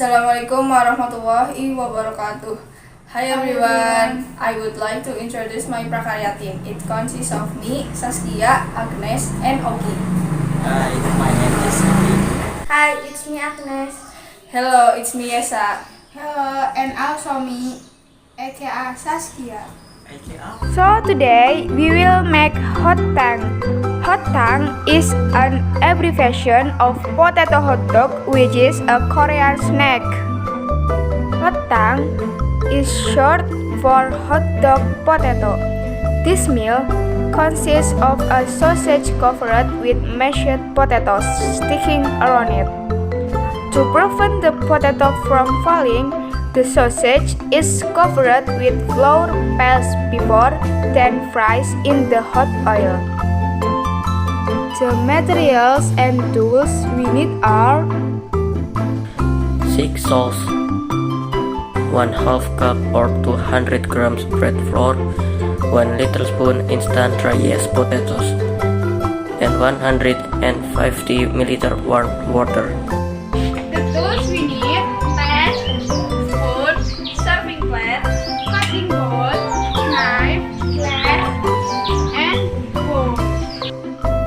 Assalamualaikum warahmatullahi wabarakatuh. Hi everyone, I would like to introduce my Prakarya team. It consists of me, Saskia, Agnes, and Ogi. Hi, my name is Ogi. Hi, it's me Agnes. Hello, it's me Yesa. Hello, and also me, aka Saskia. So today we will make HOTANG. HOTANG is an abbreviation of potato hot dog, which is a Korean snack. HOTANG is short for hot dog potato. This meal consists of a sausage covered with mashed potatoes sticking around it. To prevent the potato from falling, the sausage is covered with flour paste before then fried in the hot oil. The materials and tools we need are 6 sauce, 1/2 cup or 200 grams bread flour, 1 little spoon instant dry yeast potatoes, and 150 milliliter warm water. the tools we need: pan, spoon, serving plate, cutting board, knife, glass, and bowl.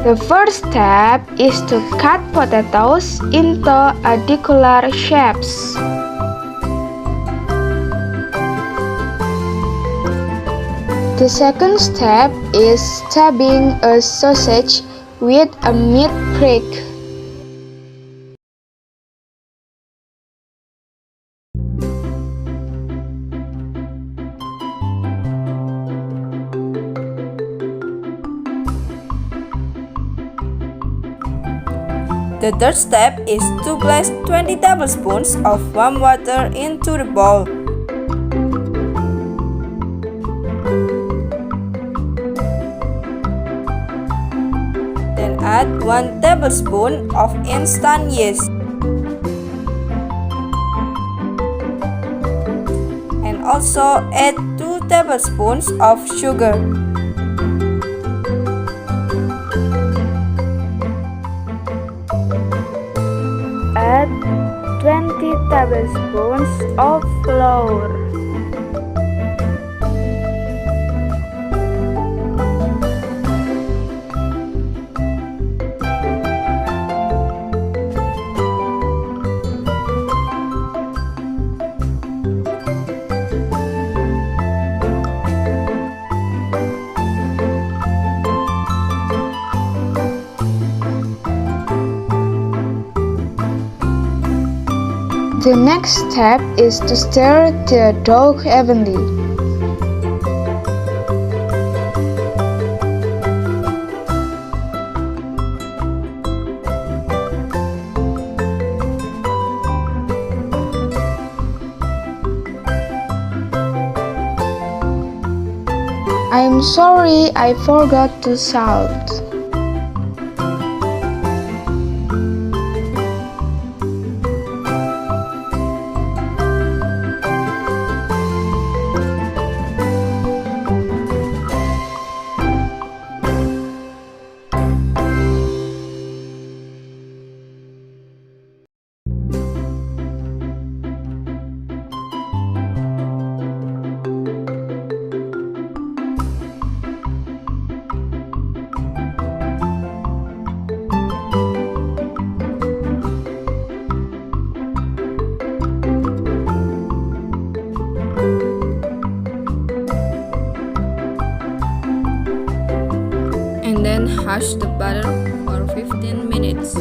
The first step is to cut potatoes into irregular shapes. The second step is stabbing a sausage with a meat prick. The third step is to place 20 tablespoons of warm water into the bowl. Then add 1 tablespoon of instant yeast. And also add 2 tablespoons of sugar. Add 20 tablespoons of flour. The next step is to stir the dough evenly. I'm sorry, I forgot to salt. And then hash the butter for 15 minutes.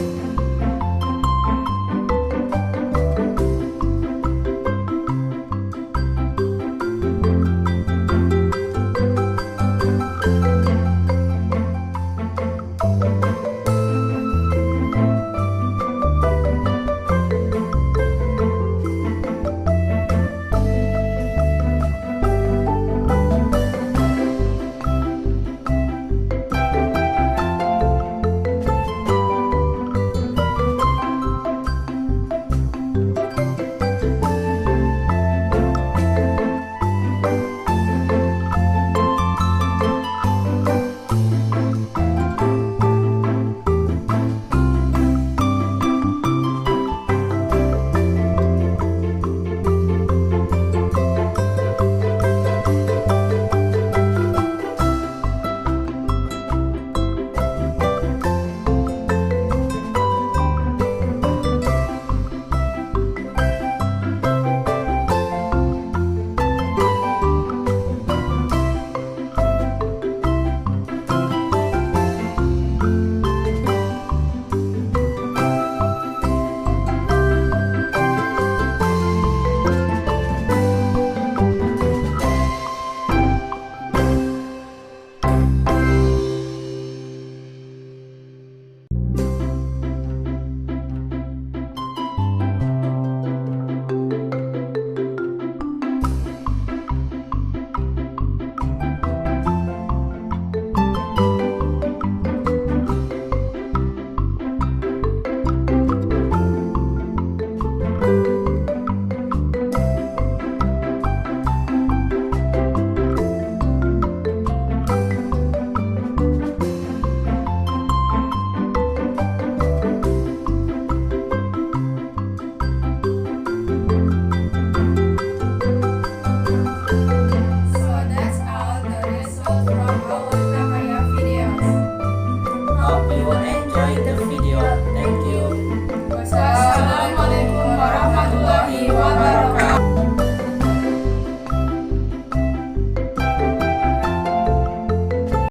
enjoyed the video.